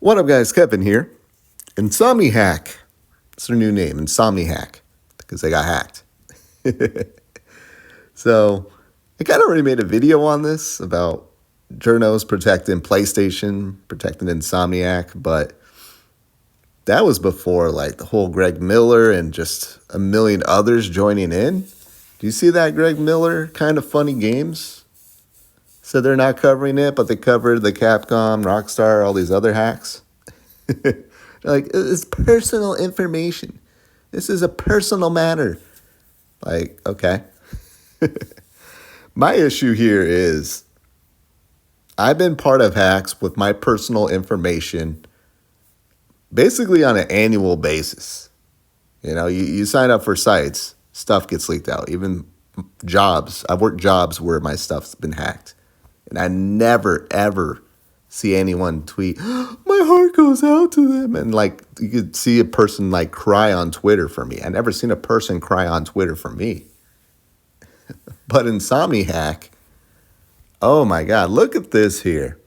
What up, guys? Kevin here. Insomniac. It's their new name, Insomniac, because they got hacked. So, I kind of already made a video on this about journos protecting PlayStation, protecting Insomniac, but that was before like the whole Greg Miller and just a million others joining in. Do you see that Greg Miller kind of funny games? So they're not covering it, but they covered the Capcom, Rockstar, all these other hacks. They're like, it's personal information. This is a personal matter. Like, okay. My issue here is I've been part of hacks with my personal information basically on an annual basis. You know, you sign up for sites, stuff gets leaked out. Even jobs. I've worked jobs where my stuff's been hacked. And I never, ever see anyone tweet, my heart goes out to them. And like, you could see a person like cry on Twitter for me. I never seen a person cry on Twitter for me. But Insomniac, oh my God, look at this here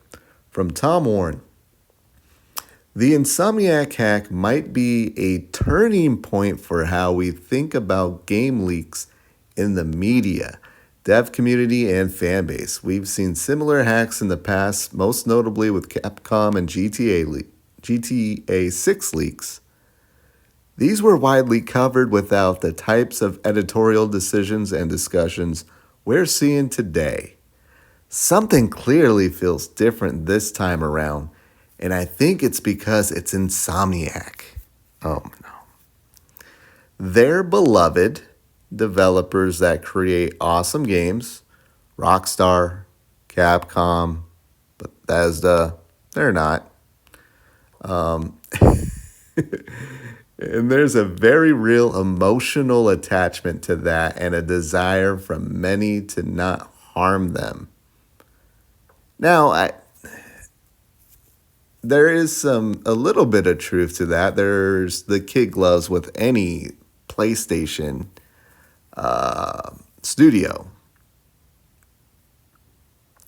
from Tom Warren. The Insomniac hack might be a turning point for how we think about game leaks in the media, dev community, and fan base. We've seen similar hacks in the past, most notably with Capcom and GTA 6 leaks. These were widely covered without the types of editorial decisions and discussions we're seeing today. Something clearly feels different this time around, and I think it's because it's Insomniac. Oh no. Their beloved developers that create awesome games, Rockstar, Capcom, Bethesda, they're not. And there's a very real emotional attachment to that and a desire from many to not harm them. Now, there is a little bit of truth to that. There's the kid gloves with any PlayStation studio.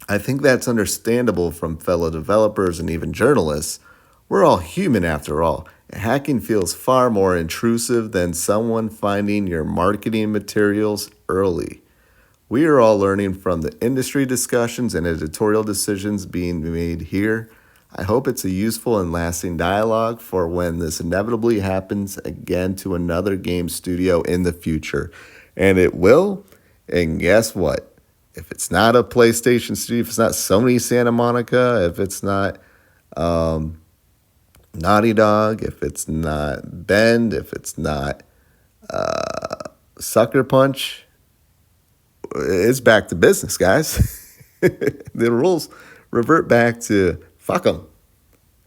I think that's understandable from fellow developers and even journalists. We're all human after all. Hacking feels far more intrusive than someone finding your marketing materials early. We are all learning from the industry discussions and editorial decisions being made here. I hope it's a useful and lasting dialogue for when this inevitably happens again to another game studio in the future. And it will. And guess what? If it's not a PlayStation studio, if it's not Sony Santa Monica, if it's not Naughty Dog, if it's not Bend, if it's not Sucker Punch, it's back to business, guys. The rules revert back to fuck them,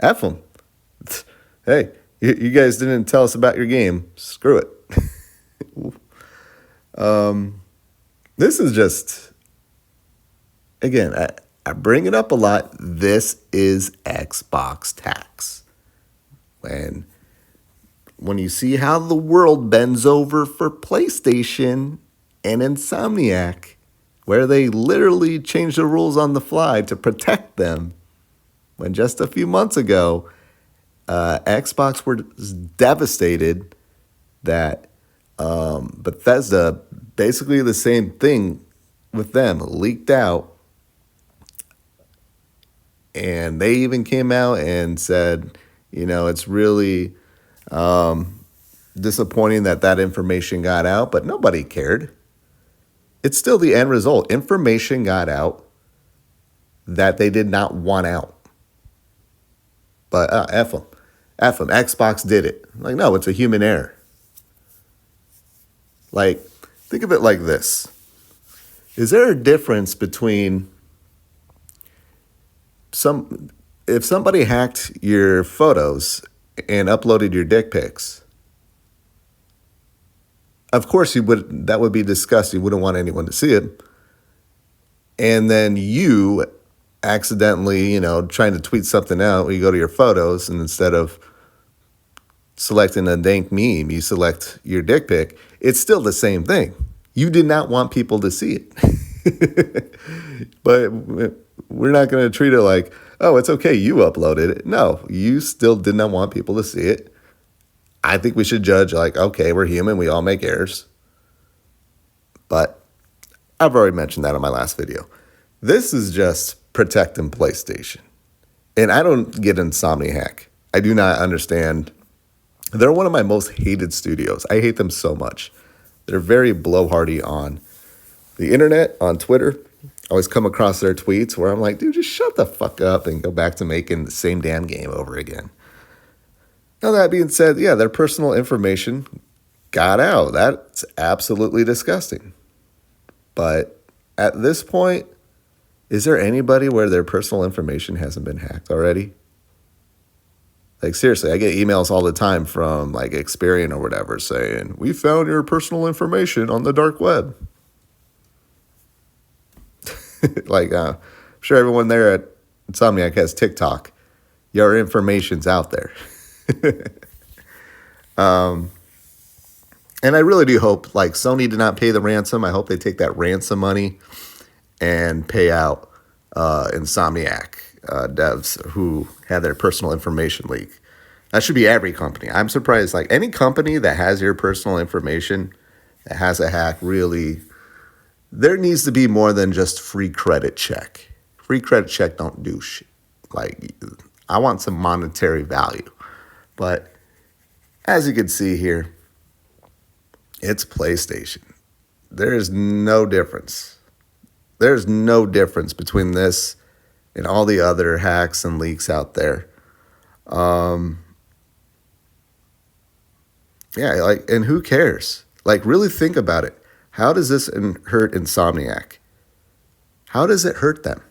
F them. Hey, you guys didn't tell us about your game. Screw it. This is just, again, I bring it up a lot. This is Xbox tax. When you see how the world bends over for PlayStation and Insomniac, where they literally change the rules on the fly to protect them, when just a few months ago, Xbox was devastated that Bethesda, basically the same thing with them, leaked out. And they even came out and said, you know, it's really disappointing that information got out, but nobody cared. It's still the end result. Information got out that they did not want out. But F them. F them. Xbox did it. Like, no, it's a human error. Like, think of it like this. Is there a difference between if somebody hacked your photos and uploaded your dick pics? Of course, that would be disgusting. You wouldn't want anyone to see it. And then you accidentally, trying to tweet something out, you go to your photos, and instead of selecting a dank meme, you select your dick pic. It's still the same thing. You did not want people to see it. But we're not going to treat it like, Oh, it's okay. You uploaded it. No, you still did not want people to see it. I think we should judge like, okay, we're human. We all make errors. But I've already mentioned that in my last video. This is just protecting PlayStation. And I don't get Insomniac. I do not understand. They're one of my most hated studios. I hate them so much. They're very blowhardy on the internet, on Twitter. I always come across their tweets where I'm like, dude, just shut the fuck up and go back to making the same damn game over again. Now, that being said, yeah, their personal information got out. That's absolutely disgusting. But at this point, is there anybody where their personal information hasn't been hacked already? Like, seriously, I get emails all the time from like Experian or whatever saying, we found your personal information on the dark web. Like, I'm sure everyone there at Insomniac has TikTok. Your information's out there. And I really do hope, like, Sony did not pay the ransom. I hope they take that ransom money and pay out Insomniac devs who had their personal information leak. That should be every company. I'm surprised, like, any company that has your personal information, that has a hack, really, there needs to be more than just free credit check. Free credit check don't do shit. Like, I want some monetary value. But as you can see here, it's PlayStation. There is no difference. There's no difference between this and all the other hacks and leaks out there. Yeah, like, and who cares? Like, really think about it. How does this hurt Insomniac? How does it hurt them?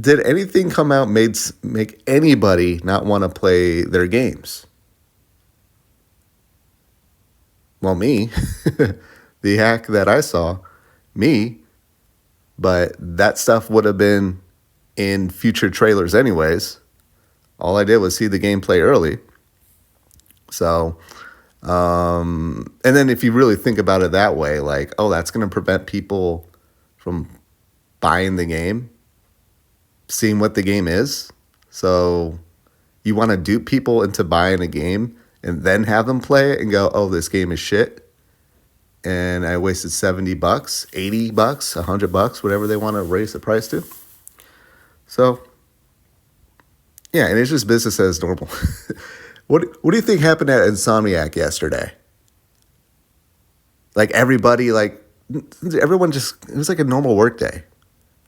Did anything come out make anybody not want to play their games? Well, me. The hack that I saw, me. But that stuff would have been in future trailers anyways. All I did was see the gameplay early. So, and then if you really think about it that way, like, oh, that's going to prevent people from buying the game, seeing what the game is. So you want to dupe people into buying a game and then have them play it and go, oh, this game is shit. And I wasted $70, $80, $100, whatever they want to raise the price to. So, yeah, and it's just business as normal. What do you think happened at Insomniac yesterday? Like, everybody, like, everyone just, it was like a normal work day.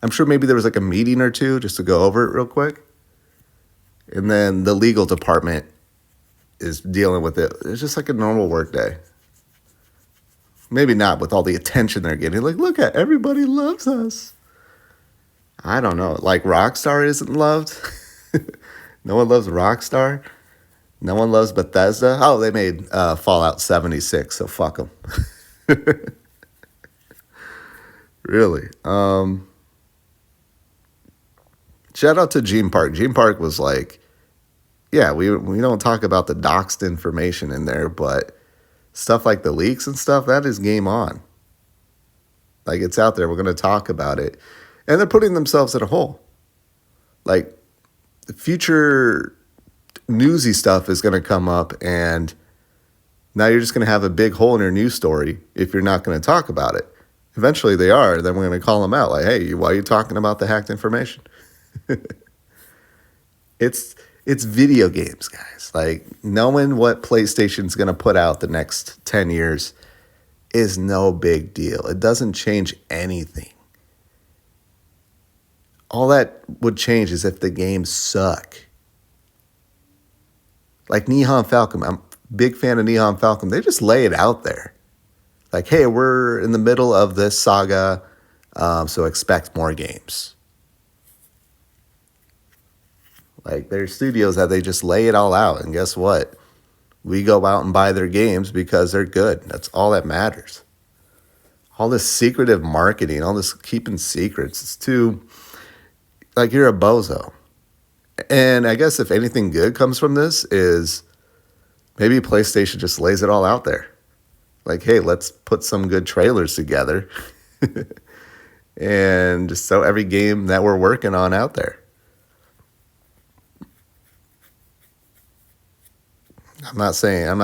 I'm sure maybe there was like a meeting or two just to go over it real quick. And then the legal department is dealing with it. It's just like a normal work day. Maybe not with all the attention they're getting. Like, look at, everybody loves us. I don't know. Like, Rockstar isn't loved. No one loves Rockstar. No one loves Bethesda. Oh, they made Fallout 76, so fuck them. Really. Shout out to Gene Park. Gene Park was like, yeah, we don't talk about the doxed information in there, but stuff like the leaks and stuff, that is game on. Like, it's out there. We're going to talk about it. And they're putting themselves in a hole. Like, the future newsy stuff is going to come up, and now you're just going to have a big hole in your news story if you're not going to talk about it. Eventually they are. Then we're going to call them out. Like, hey, why are you talking about the hacked information? It's video games, guys. Like, knowing what PlayStation's going to put out the next 10 years is no big deal. It doesn't change anything. All that would change is if the games suck. Like Neon Falcon. I'm a big fan of Neon Falcon. They just lay it out there. Like, hey, we're in the middle of this saga, so expect more games. Like, there's studios that they just lay it all out. And guess what? We go out and buy their games because they're good. That's all that matters. All this secretive marketing, all this keeping secrets, it's too, like, you're a bozo. And I guess if anything good comes from this is maybe PlayStation just lays it all out there. Like, hey, let's put some good trailers together and just throw every game that we're working on out there. I'm not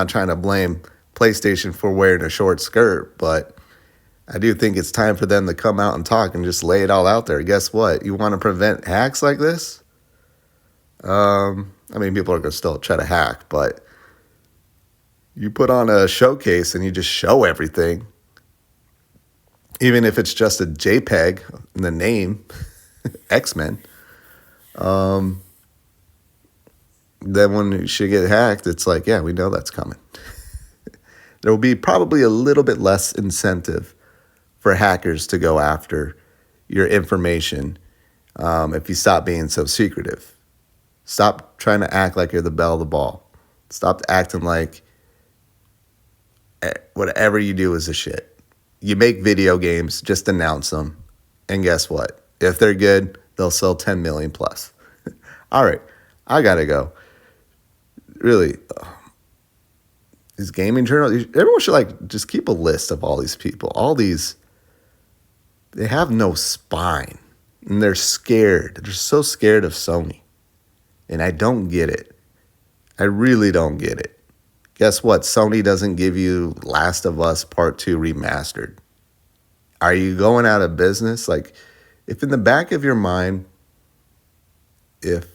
trying to blame PlayStation for wearing a short skirt, but I do think it's time for them to come out and talk and just lay it all out there. Guess what? You want to prevent hacks like this? I mean, people are going to still try to hack, but you put on a showcase and you just show everything, even if it's just a JPEG in the name, X-Men. Then when shit get hacked, it's like, yeah, we know that's coming. There will be probably a little bit less incentive for hackers to go after your information if you stop being so secretive. Stop trying to act like you're the belle of the ball. Stop acting like whatever you do is a shit. You make video games, just announce them. And guess what? If they're good, they'll sell 10 million plus. All right, I gotta go. Really, these gaming journals, everyone should like just keep a list of all these people. All these, they have no spine. And they're scared. They're so scared of Sony. And I don't get it. I really don't get it. Guess what? Sony doesn't give you Last of Us Part 2 remastered. Are you going out of business? Like, if in the back of your mind, if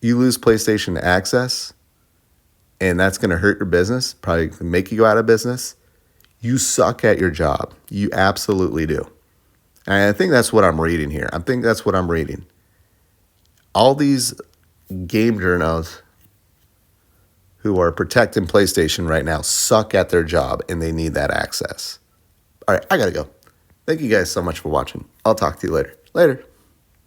you lose PlayStation access and that's going to hurt your business, probably make you go out of business, you suck at your job. You absolutely do. And I think that's what I'm reading here. I think that's what I'm reading. All these game journals who are protecting PlayStation right now suck at their job and they need that access. All right, I got to go. Thank you guys so much for watching. I'll talk to you later. Later.